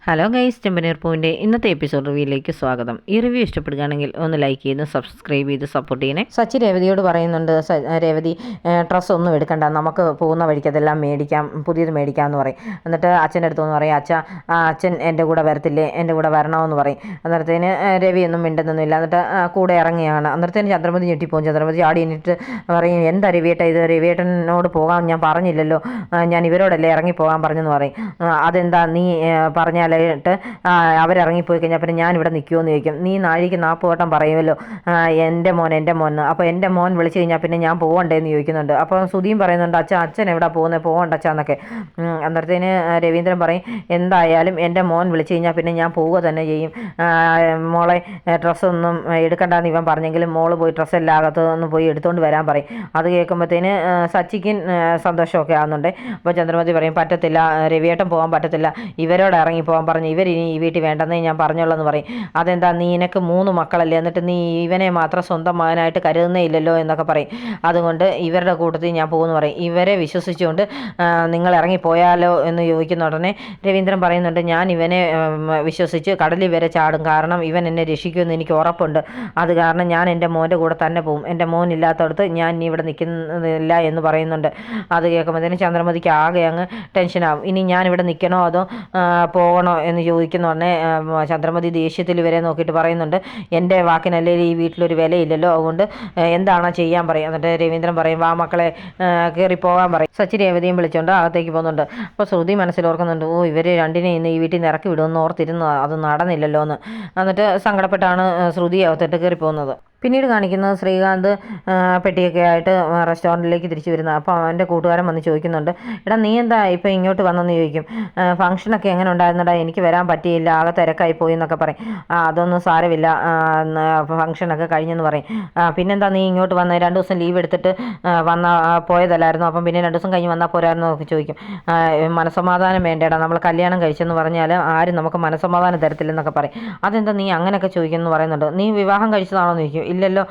Hello guys, ചെമ്പനീർ പൂവിൻ്റെ ഇന്നത്തെ episode റിവ്യൂയിലേക്ക് സ്വാഗതം. ഈ റിവ്യൂ ഇഷ്ടപ്പെടുകയാണെങ്കിൽ ഒന്ന് ലൈക്ക് ചെയ്ത് സബ്സ്ക്രൈബ് ചെയ്ത് സപ്പോർട്ട് ചെയ്യണേ. സച്ചി രേവതിയോട് പറയുന്നുണ്ട്, രേവതി ഡ്രസ്സ് ഒന്നും എടുക്കണ്ട, നമുക്ക് പോകുന്ന വഴിക്ക് അതെല്ലാം മേടിക്കാം, പുതിയത് മേടിക്കാമെന്ന് പറയും. എന്നിട്ട് അച്ഛൻ്റെ അടുത്തൊന്ന് പറയും, അച്ഛൻ എൻ്റെ കൂടെ വരത്തില്ലേ, എൻ്റെ കൂടെ വരണമെന്ന് പറയും. അന്നേരത്തേന് രവി ഒന്നും മിണ്ടുന്നൊന്നുമില്ല. എന്നിട്ട് കൂടെ ഇറങ്ങിയാണ്. അന്നേരത്തേന് ചന്ദ്രമതി ഞെട്ടിപ്പോകും. ചന്ദ്രമതി ആടി എന്നിട്ട് പറയും, എന്താ രവിയേട്ട ഇത്, രവിയേട്ടനോട് പോകാൻ ഞാൻ പറഞ്ഞില്ലല്ലോ, ഞാൻ ഇവരോടല്ലേ ഇറങ്ങിപ്പോകാൻ പറഞ്ഞെന്ന് പറയും. അതെന്താ നീ പറഞ്ഞാൽ അവരിറങ്ങിപ്പോയി കഴിഞ്ഞാൽ പിന്നെ ഞാനിവിടെ നിൽക്കുമെന്ന് ചോദിക്കും. നീ നാഴിക്ക് 40 വട്ടം പറയുമല്ലോ എൻ്റെ മോൻ എന്ന്. അപ്പോൾ എൻ്റെ മോൻ വിളിച്ചു കഴിഞ്ഞാൽ പിന്നെ ഞാൻ പോകണ്ടേന്ന് ചോദിക്കുന്നുണ്ട്. അപ്പോൾ സുധിയും പറയുന്നുണ്ട്, അച്ഛൻ എവിടെ പോകുന്നത്, പോകണ്ട അച്ഛന്നൊക്കെ. അന്നേരത്തേന് രവീന്ദ്രൻ പറയും, എന്തായാലും എൻ്റെ മോൻ വിളിച്ചു കഴിഞ്ഞാൽ പിന്നെ ഞാൻ പോവുക തന്നെ ചെയ്യും. മോളെ ഡ്രസ്സൊന്നും എടുക്കണ്ടെന്ന് ഇവൻ പറഞ്ഞെങ്കിലും മോള് പോയി ഡ്രസ്സെല്ലാം അകത്തൊന്ന് പോയി എടുത്തുകൊണ്ട് വരാൻ പറയും. അത് കേൾക്കുമ്പോഴത്തേന് സച്ചിക്കും സന്തോഷമൊക്കെ ആകുന്നുണ്ട്. അപ്പോൾ ചന്ദ്രമതി പറയും, പറ്റത്തില്ല, രവിയേട്ടൻ പോകാൻ പറ്റത്തില്ല, ഇവരോട് ഇറങ്ങിപ്പോകാൻ പറഞ്ഞ് ഇവരിനി ഈ വീട്ടിൽ വേണ്ടെന്നേ ഞാൻ പറഞ്ഞോളെന്ന് പറയും. അതെന്താ, നിനക്ക് 3 മക്കളല്ലേ, എന്നിട്ട് നീ ഇവനെ മാത്രം സ്വന്തം മകനായിട്ട് കരുതുന്നേ ഇല്ലല്ലോ എന്നൊക്കെ പറയും. അതുകൊണ്ട് ഇവരുടെ കൂട്ടത്തിൽ ഞാൻ പോകുമെന്ന് പറയും. ഇവരെ വിശ്വസിച്ചുകൊണ്ട് നിങ്ങൾ ഇറങ്ങിപ്പോയാലോ എന്ന് ചോദിക്കുന്ന ഉടനെ രവീന്ദ്രൻ പറയുന്നുണ്ട്, ഞാൻ ഇവനെ വിശ്വസിച്ച് കടലിൽ വരെ ചാടും, കാരണം ഇവൻ എന്നെ രക്ഷിക്കുമെന്ന് എനിക്ക് ഉറപ്പുണ്ട്. അത് കാരണം ഞാൻ എൻ്റെ മോൻ്റെ കൂടെ തന്നെ പോകും, എൻ്റെ മോൻ ഇല്ലാത്തടത്ത് ഞാൻ ഇനി ഇവിടെ നിൽക്കുന്നില്ല എന്ന് പറയുന്നുണ്ട്. അത് കേൾക്കുമ്പോഴത്തേനും ചന്ദ്രമതിക്ക് ആകെ അങ്ങ് ടെൻഷനാകും. ഇനി ഞാനിവിടെ നിൽക്കണോ അതോ പോകണോ എന്ന് ചോദിക്കുന്ന ഉടനെ ചന്ദ്രമതി ദേഷ്യത്തിൽ ഇവരെ നോക്കിയിട്ട് പറയുന്നുണ്ട്, എൻ്റെ വാക്കിനല്ലേ ഈ വീട്ടിലൊരു വിലയില്ലല്ലോ, അതുകൊണ്ട് എന്താണോ ചെയ്യാൻ പറയും. എന്നിട്ട് രവീന്ദ്രൻ പറയും, വാ മക്കളെ കയറി പോകാൻ പറയും. സച്ചി രേവതിയും വിളിച്ചുകൊണ്ട് അകത്തേക്ക് പോകുന്നുണ്ട്. അപ്പോൾ ശ്രുതി മനസ്സിലോർക്കുന്നുണ്ട്, ഇവർ രണ്ടിനെ ഇന്ന് ഈ വീട്ടിൽ നിന്ന് ഇറക്കി വിടുമെന്ന് ഓർത്തിരുന്നു, അത് നടന്നില്ലല്ലോ എന്ന്. എന്നിട്ട് സങ്കടപ്പെട്ടാണ് ശ്രുതി അകത്തോട്ട് കയറി പോകുന്നത്. പിന്നീട് കാണിക്കുന്നത് ശ്രീകാന്ത് പെട്ടിയൊക്കെ ആയിട്ട് റെസ്റ്റോറൻറ്റിലേക്ക് തിരിച്ചു വരുന്നത്. അപ്പോൾ അവൻ്റെ കൂട്ടുകാരൻ വന്ന് ചോദിക്കുന്നുണ്ട്, എടാ നീ എന്താ ഇപ്പോൾ ഇങ്ങോട്ട് വന്നെന്ന് ചോദിക്കും. ഫംഗ്ഷനൊക്കെ എങ്ങനെ ഉണ്ടായിരുന്നടാ, എനിക്ക് വരാൻ പറ്റിയില്ല, ആകെ തിരക്കായി പോയി എന്നൊക്കെ പറയും. അതൊന്നും സാരമില്ല, ഫംഗ്ഷനൊക്കെ കഴിഞ്ഞെന്ന് പറയും. പിന്നെന്താ നീ ഇങ്ങോട്ട് വന്ന് 2 ദിവസം ലീവ് എടുത്തിട്ട് പോയതല്ലായിരുന്നു, അപ്പം പിന്നെ 2 ദിവസം കഴിഞ്ഞ് വന്നാൽ പോരായിരുന്നു എന്നൊക്കെ ചോദിക്കും. മനസ്സമാധാനം വേണ്ടേടാ, നമ്മൾ കല്യാണം കഴിച്ചെന്ന് പറഞ്ഞാൽ ആരും നമുക്ക് മനസ്സമാധാനം തരത്തില്ലെന്നൊക്കെ പറയും. അതെന്താ നീ അങ്ങനെയൊക്കെ ചോദിക്കുമെന്ന് പറയുന്നുണ്ട്. നീ വിവാഹം കഴിച്ചതാണോ എന്ന് ചോദിക്കും. ഇല്ലല്ലോ.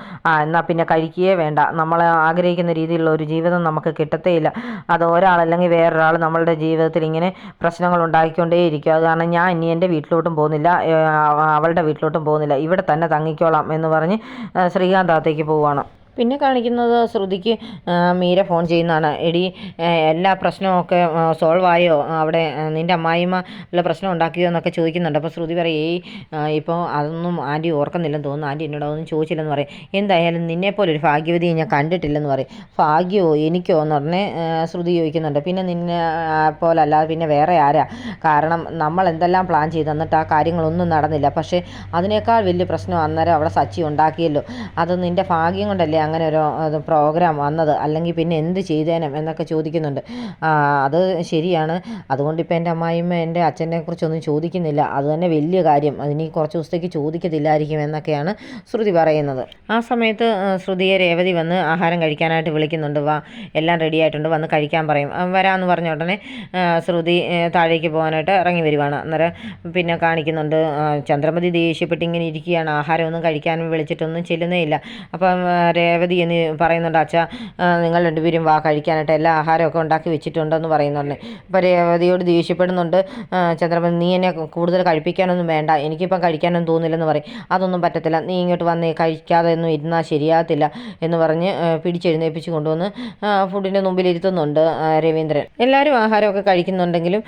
എന്നാൽ പിന്നെ കഴിക്കുകയേ വേണ്ട, നമ്മൾ ആഗ്രഹിക്കുന്ന രീതിയിലുള്ള ഒരു ജീവിതം നമുക്ക് കിട്ടത്തേയില്ല. അത് ഒരാളല്ലെങ്കിൽ വേറൊരാൾ നമ്മളുടെ ജീവിതത്തിൽ ഇങ്ങനെ പ്രശ്നങ്ങൾ ഉണ്ടാക്കിക്കൊണ്ടേയിരിക്കും. അത് കാരണം ഞാൻ ഇനി എൻ്റെ വീട്ടിലോട്ടും പോകുന്നില്ല, അവളുടെ വീട്ടിലോട്ടും പോകുന്നില്ല, ഇവിടെ തന്നെ തങ്ങിക്കോളാം എന്ന് പറഞ്ഞ് ശ്രീകാന്ത് അകത്തേക്ക് പോവുകയാണ്. പിന്നെ കാണിക്കുന്നത് ശ്രുതിക്ക് മീര ഫോൺ ചെയ്യുന്നതാണ്. എടി, എല്ലാ പ്രശ്നമൊക്കെ സോൾവ് ആയോ, അവിടെ നിൻ്റെ അമ്മായിമ്മ വല്ല പ്രശ്നം ഉണ്ടാക്കിയോ എന്നൊക്കെ ചോദിക്കുന്നുണ്ട്. അപ്പോൾ ശ്രുതി പറയും, ഇപ്പോൾ അതൊന്നും ആൻറ്റി ഓർക്കുന്നില്ലെന്ന് തോന്നുന്നു, ആൻറ്റി എന്നോട് അതൊന്നും ചോദിച്ചില്ലെന്ന് പറയും. എന്തായാലും നിന്നെപ്പോലെ ഒരു ഭാഗ്യവതിയെ ഞാൻ കണ്ടിട്ടില്ലെന്ന് പറയും. ഭാഗ്യമോ എനിക്കോ എന്ന് പറഞ്ഞ് ശ്രുതി ചോദിക്കുന്നുണ്ട്. പിന്നെ നിന്നെ പോലെ അല്ലാതെ പിന്നെ വേറെ ആരാ, കാരണം നമ്മൾ എന്തെല്ലാം പ്ലാൻ ചെയ്ത് എന്നിട്ട് ആ കാര്യങ്ങളൊന്നും നടന്നില്ല. പക്ഷേ അതിനേക്കാൾ വലിയ പ്രശ്നം അന്നേരം അവിടെ സച്ചി ഉണ്ടാക്കിയല്ലോ, അത് നിൻ്റെ ഭാഗ്യം കൊണ്ടല്ലേ അങ്ങനെ ഒരു പ്രോഗ്രാം വന്നത്, അല്ലെങ്കിൽ പിന്നെ എന്ത് ചെയ്തേനം എന്നൊക്കെ ചോദിക്കുന്നുണ്ട്. അത് ശരിയാണ്, അതുകൊണ്ട് ഇപ്പോൾ എൻ്റെ അമ്മായിമ്മ എൻ്റെ അച്ഛനെ കുറിച്ചൊന്നും ചോദിക്കുന്നില്ല, അത് തന്നെ വലിയ കാര്യം, അതിനി കുറച്ച് ദിവസത്തേക്ക് ചോദിക്കത്തില്ലായിരിക്കും എന്നൊക്കെയാണ് ശ്രുതി പറയുന്നത്. ആ സമയത്ത് ശ്രുതിയെ രേവതി വന്ന് ആഹാരം കഴിക്കാനായിട്ട് വിളിക്കുന്നുണ്ട്. വാ, എല്ലാം റെഡി ആയിട്ടുണ്ട്, വന്ന് കഴിക്കാൻ പറയും. വരാമെന്ന് പറഞ്ഞ ഉടനെ ശ്രുതി താഴേക്ക് പോകാനായിട്ട് ഇറങ്ങി വരുവാണ്. അന്നേരം പിന്നെ കാണിക്കുന്നുണ്ട്, ചന്ദ്രമതി ദേഷ്യപ്പെട്ട് ഇങ്ങനെ ഇരിക്കുകയാണ്, ആഹാരമൊന്നും കഴിക്കാനും വിളിച്ചിട്ടൊന്നും ചെല്ലുന്നേ ഇല്ല. അപ്പം രേവതി എന്ന് പറയുന്നുണ്ട്, നിങ്ങൾ രണ്ടുപേരും വാ കഴിക്കാനായിട്ട്, എല്ലാ ആഹാരമൊക്കെ ഉണ്ടാക്കി വെച്ചിട്ടുണ്ടെന്ന് പറയുന്നുണ്ട്. അപ്പോൾ രേവതിയോട് ദേഷ്യപ്പെടുന്നുണ്ട് ചന്ദ്രമതി, നീ എന്നെ കൂടുതൽ കഴിപ്പിക്കാനൊന്നും വേണ്ട, എനിക്കിപ്പം കഴിക്കാനൊന്നും തോന്നില്ലെന്ന് പറയും. അതൊന്നും പറ്റത്തില്ല, നീ ഇങ്ങോട്ട് വന്ന് കഴിക്കാതെ ഒന്നും ഇരുന്നാൽ ശരിയാകത്തില്ല എന്ന് പറഞ്ഞ് പിടിച്ചെഴുന്നേൽപ്പിച്ച് കൊണ്ടുവന്ന് ഫുഡിൻ്റെ മുമ്പിൽ ഇരുത്തുന്നുണ്ട് രവീന്ദ്രൻ. എല്ലാവരും ആഹാരമൊക്കെ കഴിക്കുന്നുണ്ടെങ്കിലും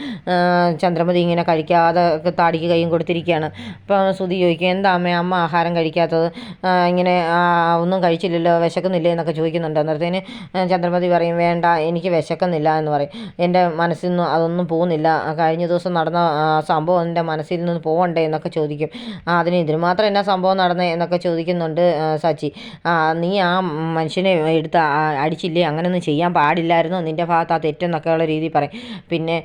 ചന്ദ്രമതി ഇങ്ങനെ കഴിക്കാതെ താടിക്ക് കൈയും കൊടുത്തിരിക്കുകയാണ്. അപ്പോൾ ശ്രുതി ചോദിക്കും, എന്താ അമ്മ ആഹാരം കഴിക്കാത്തത്, ഇങ്ങനെ ഒന്നും കഴിച്ചില്ലല്ലോ, വിശക്കുന്നില്ലേ എന്നൊക്കെ ചോദിക്കുന്നുണ്ട്. അന്നേരത്തേന് ചന്ദ്രമതി പറയും, വേണ്ട, എനിക്ക് വിശക്കുന്നില്ല എന്ന് പറയും. എൻ്റെ മനസ്സിൽ നിന്ന് അതൊന്നും പോകുന്നില്ല, കഴിഞ്ഞ ദിവസം നടന്ന സംഭവം എൻ്റെ മനസ്സിൽ നിന്ന് പോകണ്ടേ എന്നൊക്കെ ചോദിക്കും. അതിന് ഇതിന് മാത്രം എന്നാ സംഭവം നടന്നേ എന്നൊക്കെ ചോദിക്കുന്നുണ്ട് സച്ചി. നീ ആ മനുഷ്യനെ എടുത്ത് അടിച്ചില്ലേ, അങ്ങനെയൊന്നും ചെയ്യാൻ പാടില്ലായിരുന്നു, നിൻ്റെ ഭാഗത്ത് ആ തെറ്റെന്നൊക്കെയുള്ള രീതിയിൽ പറയും. പിന്നെ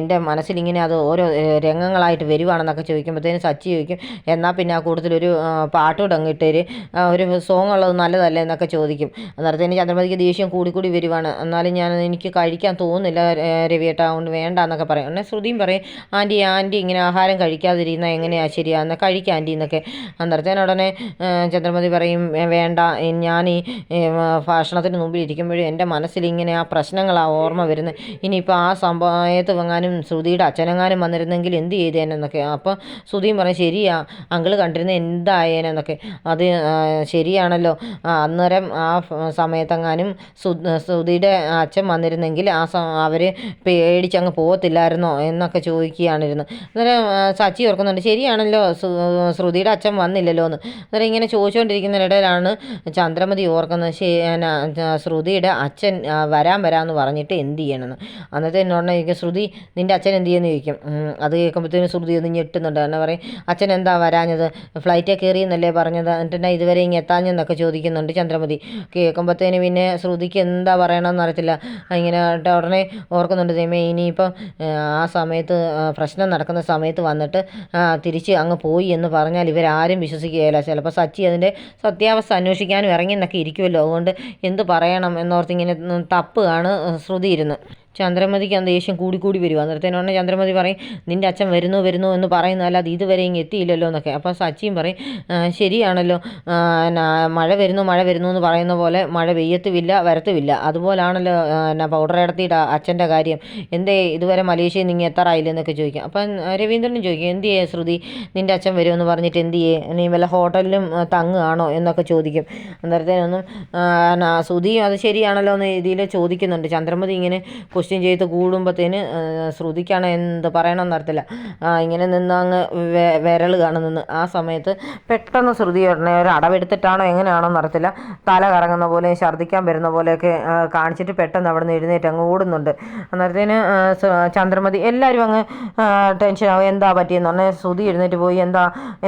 എൻ്റെ മനസ്സിലിങ്ങനെ അത് ഓരോ രംഗങ്ങളായിട്ട് വരുവാണെന്നൊക്കെ ചോദിക്കുമ്പോഴത്തേന് സച്ചി ചോദിക്കും, എന്നാൽ പിന്നെ ആ കൂട്ടത്തിലൊരു പാട്ടുകൂടെ അങ്ങിട്ടേര്, ഒരു സോങ് ഉള്ളത് നല്ലതല്ലേ കഴിക്കേണ്ടതല്ലേ എന്നൊക്കെ ചോദിക്കും. അന്നേരത്തേന് ചന്ദ്രമതിക്ക് ദേഷ്യം കൂടി വരുവാണ്. എന്നാലും എനിക്ക് കഴിക്കാൻ തോന്നുന്നില്ല രവിയേട്ട, അതുകൊണ്ട് വേണ്ട എന്നൊക്കെ പറയും. എന്നാൽ ശ്രുതിയും പറയും, ആൻറ്റി ഇങ്ങനെ ആഹാരം കഴിക്കാതിരിക്കുന്ന എങ്ങനെയാണ് ശരിയാന്ന്, കഴിക്കാം ആൻറ്റി എന്നൊക്കെ. അന്നേരത്തേന് ഉടനെ ചന്ദ്രമതി പറയും, വേണ്ട, ഞാൻ ഈ ഭക്ഷണത്തിന് മുമ്പിൽ ഇരിക്കുമ്പോഴും എൻ്റെ മനസ്സിൽ ഇങ്ങനെ ആ പ്രശ്നങ്ങളാണ് ഓർമ്മ വരുന്നത്. ഇനിയിപ്പോൾ ആ സമയത്ത് എങ്ങാനും ശ്രുതിയുടെ അച്ഛനെങ്ങാനും വന്നിരുന്നെങ്കിൽ എന്ത് ചെയ്തേനെന്നൊക്കെ. അപ്പോൾ ശ്രുതിയും പറയും, ശരിയാ അങ്കിള് കണ്ടിരുന്ന എന്തായേനെന്നൊക്കെ. അത് ശരിയാണല്ലോ, അന്നേരം ആ സമയത്തെങ്ങാനും ശ്രുതിയുടെ അച്ഛൻ വന്നിരുന്നെങ്കിൽ അവർ പേടിച്ചങ്ങ് പോകത്തില്ലായിരുന്നോ എന്നൊക്കെ ചോദിക്കുകയാണിരുന്നു. അന്നേരം സച്ചി ഓർക്കുന്നുണ്ട്, ശരിയാണല്ലോ ശ്രുതിയുടെ അച്ഛൻ വന്നില്ലല്ലോ എന്ന്. അന്നേരം ഇങ്ങനെ ചോദിച്ചുകൊണ്ടിരിക്കുന്നതിനിടയിലാണ് ചന്ദ്രമതി ഓർക്കുന്നത്, ശ്രുതിയുടെ അച്ഛൻ വരാമെന്ന് പറഞ്ഞിട്ട് എന്ത് ചെയ്യണമെന്ന്. അന്നത്തെ എന്നോടനെ ചോദിക്കും, ശ്രുതി നിൻ്റെ അച്ഛൻ എന്ത് ചെയ്യുമെന്ന് ചോദിക്കും. അത് കേൾക്കുമ്പോഴത്തേനും ശ്രുതി ഒന്ന് ഞെട്ടുന്നുണ്ട്. എന്നെ പറയും, അച്ഛൻ എന്താ വരാഞ്ഞത്, ഫ്ലൈറ്റേ കയറിയെന്നല്ലേ പറഞ്ഞത്, എന്നിട്ട് ഇതുവരെ ഇങ്ങനെ എത്താഞ്ഞെന്നൊക്കെ ചോദിക്കുന്നുണ്ട് ചന്ദ്രമതി. കേൾക്കുമ്പോഴത്തേന് പിന്നെ ശ്രുതിക്ക് എന്താ പറയണമെന്ന് അറിയത്തില്ല. ഇങ്ങനെ ഉടനെ ഓർക്കുന്നുണ്ട്, ദൈവമേ ഇനിയിപ്പം ആ സമയത്ത് പ്രശ്നം നടക്കുന്ന സമയത്ത് വന്നിട്ട് തിരിച്ച് അങ്ങ് പോയി എന്ന് പറഞ്ഞാൽ ഇവരാരും വിശ്വസിക്കുകയില്ല. ചിലപ്പോൾ സച്ചി അതിൻ്റെ സത്യാവസ്ഥ അന്വേഷിക്കാനും ഇറങ്ങിയെന്നൊക്കെ ഇരിക്കുമല്ലോ. അതുകൊണ്ട് എന്ത് പറയണം എന്നോർത്തിങ്ങനെ തപ്പുകയാണ് ശ്രുതി ഇരുന്ന്. ചന്ദ്രമതിക്ക് അന്ന് ദേഷ്യം കൂടി വരും. അന്നേരത്തേനോടനെ ചന്ദ്രമതി പറയും, നിൻ്റെ അച്ഛൻ വരുന്നു എന്ന് പറയുന്നതല്ലാതെ ഇതുവരെ ഇങ്ങ് എത്തിയില്ലല്ലോ എന്നൊക്കെ. അപ്പോൾ സച്ചിയും പറയും, ശരിയാണല്ലോ, മഴ വരുന്നു എന്ന് പറയുന്ന പോലെ മഴ പെയ്യത്തുമില്ല വരത്തുമില്ല. അതുപോലാണല്ലോ പൗഡർ ഇടത്തിയിട്ട് അച്ഛൻ്റെ കാര്യം, എന്തേ ഇതുവരെ മലേഷ്യയിൽ നിന്ന് എത്താറായില്ല എന്നൊക്കെ ചോദിക്കും. അപ്പം രവീന്ദ്രനും ചോദിക്കും, എന്ത് ചെയ്യേ ശ്രുതി, നിൻ്റെ അച്ഛൻ വരുമെന്ന് പറഞ്ഞിട്ട് എന്ത് ചെയ്യേ, നീ വല്ല ഹോട്ടലിലും തങ്ങുകയാണോ എന്നൊക്കെ ചോദിക്കും. അന്നേരത്തേനൊന്നും ശ്രുതിയും അത് ശരിയാണല്ലോ എന്ന രീതിയിൽ ചോദിക്കുന്നുണ്ട്. ചന്ദ്രമതി ഇങ്ങനെ ക്വസ്റ്റ്യൻ ചെയ്ത് കൂടുമ്പോഴത്തേന് ശ്രുതിക്കാണ് എന്ത് പറയണമെന്ന് അറിയത്തില്ല. ഇങ്ങനെ നിന്ന് അങ്ങ് വിരൽ കാണുന്നു. ആ സമയത്ത് പെട്ടെന്ന് ശ്രുതി ഉടനെ ഒരു അടവെടുത്തിട്ടാണോ എങ്ങനെയാണോന്ന് അറിയത്തില്ല, തല കറങ്ങുന്ന പോലെ ഛർദ്ദിക്കാൻ വരുന്ന പോലെയൊക്കെ കാണിച്ചിട്ട് പെട്ടെന്ന് അവിടെ നിന്ന് എഴുന്നേറ്റ് അങ്ങ് ഓടുന്നുണ്ട്. അന്നേരത്തേന് ചന്ദ്രമതി എല്ലാവരും അങ്ങ് ടെൻഷനാവും, എന്താ പറ്റിയെന്ന് പറഞ്ഞാൽ ശ്രുതി എഴുന്നേറ്റ് പോയി,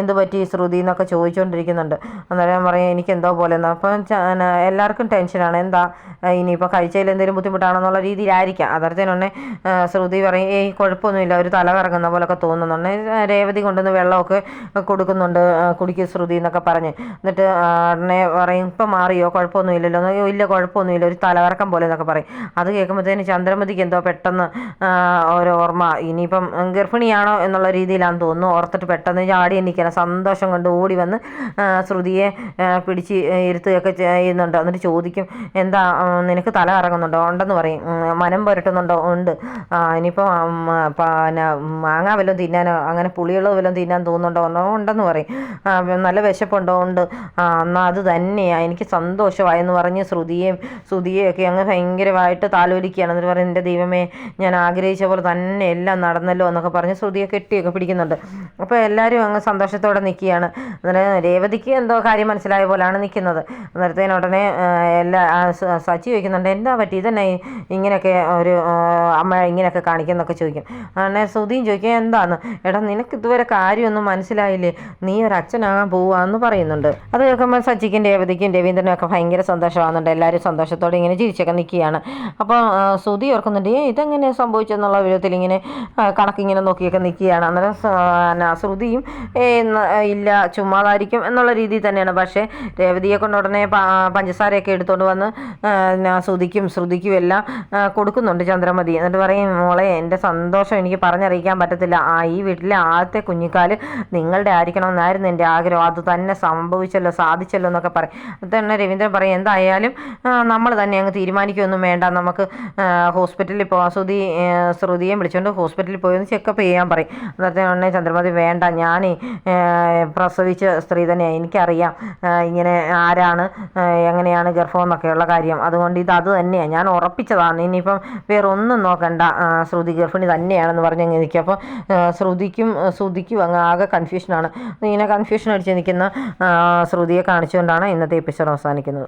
എന്ത് പറ്റി ശ്രുതി എന്നൊക്കെ ചോദിച്ചുകൊണ്ടിരിക്കുന്നുണ്ട്. അന്നേരം പറയും, എനിക്കെന്തോ പോലെ എന്ന്. അപ്പം എല്ലാവർക്കും ടെൻഷനാണ്, എന്താ ഇനിയിപ്പോൾ കഴിച്ചതിൽ എന്തെങ്കിലും ബുദ്ധിമുട്ടാണെന്നുള്ള രീതിയിലായിരിക്കും. അതർത്തേനുണ്ടെ ശ്രുതി പറയും, കുഴപ്പമൊന്നുമില്ല, ഒരു തല കറങ്ങുന്ന പോലൊക്കെ തോന്നുന്നുണ്ട്. രേവതി കൊണ്ടുവന്ന് വെള്ളമൊക്കെ കൊടുക്കുന്നുണ്ട്, കുടിക്കും ശ്രുതി എന്നൊക്കെ പറഞ്ഞ്. എന്നിട്ട് ഉടനെ പറയും, ഇപ്പം മാറിയോ, കുഴപ്പമൊന്നുമില്ലല്ലോ. ഇല്ല കുഴപ്പമൊന്നുമില്ല, ഒരു തലകറക്കം പോലെ എന്നൊക്കെ പറയും. അത് കേൾക്കുമ്പോഴത്തേന് ചന്ദ്രമതിക്ക് എന്തോ പെട്ടെന്ന് ഓർമ്മ, ഇനിയിപ്പം ഗർഭിണിയാണോ എന്നുള്ള രീതിയിലാണെന്ന് തോന്നുന്നു. ഓർത്തിട്ട് പെട്ടെന്ന് ചാടി എണ്ണിക്കണം, സന്തോഷം കൊണ്ട് ഓടി വന്ന് ശ്രുതിയെ പിടിച്ച് ഇരുത്തുകയൊക്കെ ചെയ്യുന്നുണ്ട്. എന്നിട്ട് ചോദിക്കും, എന്താ നിനക്ക് തല കറങ്ങുന്നുണ്ടോ? ഉണ്ടെന്ന് പറയും. മനം പുരട്ടുന്നുണ്ടോ? ഉണ്ട്. ഇനിയിപ്പോൾ പിന്നെ മാങ്ങ വല്ലതും തിന്നാനോ അങ്ങനെ പുളിയുള്ളത് വല്ലതും തിന്നാൻ തോന്നുന്നുണ്ടോ? ഉണ്ടെന്ന് പറയും. നല്ല വിശപ്പുണ്ടോ? ഉണ്ട്. എന്നാൽ അത് തന്നെയാണ്, എനിക്ക് സന്തോഷമായെന്ന് പറഞ്ഞ് ശ്രുതിയെയൊക്കെ അങ്ങ് ഭയങ്കരമായിട്ട് താലോലിക്കുകയാണ്. എന്നിട്ട് പറയും, എൻ്റെ ദൈവമേ, ഞാൻ ആഗ്രഹിച്ച പോലെ തന്നെ എല്ലാം നടന്നല്ലോ എന്നൊക്കെ പറഞ്ഞ് ശ്രുതിയെ കെട്ടിയൊക്കെ പിടിക്കുന്നുണ്ട്. അപ്പോൾ എല്ലാവരും അങ്ങ് സന്തോഷത്തോടെ നിൽക്കുകയാണ്. അന്നേരം രേവതിക്ക് എന്തോ കാര്യം മനസ്സിലായ പോലെയാണ് നിൽക്കുന്നത്. അന്നേരത്തേനുടനെ സച്ചി ചോദിക്കുന്നുണ്ട്, എന്താ പറ്റി, ഇതന്നെ ഇങ്ങനെയൊക്കെ ഒരു അമ്മ ഇങ്ങനെയൊക്കെ കാണിക്കുന്നൊക്കെ ചോദിക്കും. അങ്ങനെ ശ്രുതിയും ചോദിക്കും, എന്താന്ന്, എടാ നിനക്ക് ഇതുവരെ കാര്യമൊന്നും മനസ്സിലായില്ലേ, നീ ഒരു അച്ഛനാകാൻ പോവാന്ന് പറയുന്നുണ്ട്. അത് കേൾക്കുമ്പോൾ സച്ചിക്കും രേവതിക്കും രവീന്ദ്രനും ഒക്കെ ഭയങ്കര സന്തോഷമാകുന്നുണ്ട്. എല്ലാവരും സന്തോഷത്തോടെ ഇങ്ങനെ ചിരിച്ചൊക്കെ നിൽക്കുകയാണ്. അപ്പോൾ ശ്രുതി ഓർക്കുന്നുണ്ട്, ഇതെങ്ങനെ സംഭവിച്ചെന്നുള്ള വിധത്തിൽ ഇങ്ങനെ കണക്കിങ്ങനെ നോക്കിയൊക്കെ നിൽക്കുകയാണ്. അന്നേരം ശ്രുതിയും ഇല്ല ചുമ്മാതായിരിക്കും എന്നുള്ള രീതിയിൽ തന്നെയാണ്. പക്ഷേ രേവതിയെ കൊണ്ട് ഉടനെ പഞ്ചസാരയൊക്കെ എടുത്തുകൊണ്ട് വന്ന് ശ്രുതിക്കും എല്ലാം കൊടുക്കുന്നുണ്ട് ചന്ദ്രമതി. എന്നിട്ട് പറയും, മോളെ, എൻ്റെ സന്തോഷം എനിക്ക് പറഞ്ഞറിയിക്കാൻ പറ്റത്തില്ല. ഈ വീട്ടിലെ ആദ്യത്തെ കുഞ്ഞിക്കാല് നിങ്ങളുടെ ആയിരിക്കണമെന്നായിരുന്നു എൻ്റെ ആഗ്രഹം, അത് തന്നെ സംഭവിച്ചല്ലോ, സാധിച്ചല്ലോ എന്നൊക്കെ പറയും. തന്നെ രവീന്ദ്രൻ പറയും, എന്തായാലും നമ്മൾ തന്നെ അങ്ങ് തീരുമാനിക്കുകയൊന്നും വേണ്ട, നമുക്ക് ഹോസ്പിറ്റലിൽ പോകാം, ശ്രുതിയെ വിളിച്ചുകൊണ്ട് ഹോസ്പിറ്റലിൽ പോയി ഒന്ന് ചെക്കപ്പ് ചെയ്യാൻ പറയും. അന്നത്തെ ഉടനെ ചന്ദ്രമതി, വേണ്ട, ഞാൻ പ്രസവിച്ച സ്ത്രീ തന്നെയാണ്, എനിക്കറിയാം ഇങ്ങനെ ആരാണ് എങ്ങനെയാണ് ഗർഭം എന്നൊക്കെയുള്ള കാര്യം, അതുകൊണ്ട് അത് തന്നെയാണ്, ഞാൻ ഉറപ്പിച്ചതാണ്, ഇനിയിപ്പം വേറെ ഒന്നും നോക്കണ്ട, ശ്രുതി ഗർഭിണി തന്നെയാണെന്ന് പറഞ്ഞങ്ങ് നിൽക്കും. അപ്പോൾ ശ്രുതിക്കും അങ്ങ് ആകെ കൺഫ്യൂഷനാണ്. ഇങ്ങനെ കൺഫ്യൂഷൻ അടിച്ച് നിൽക്കുന്ന ശ്രുതിയെ കാണിച്ചുകൊണ്ടാണ് ഇന്നത്തെ എപ്പിസോഡ് അവസാനിക്കുന്നത്.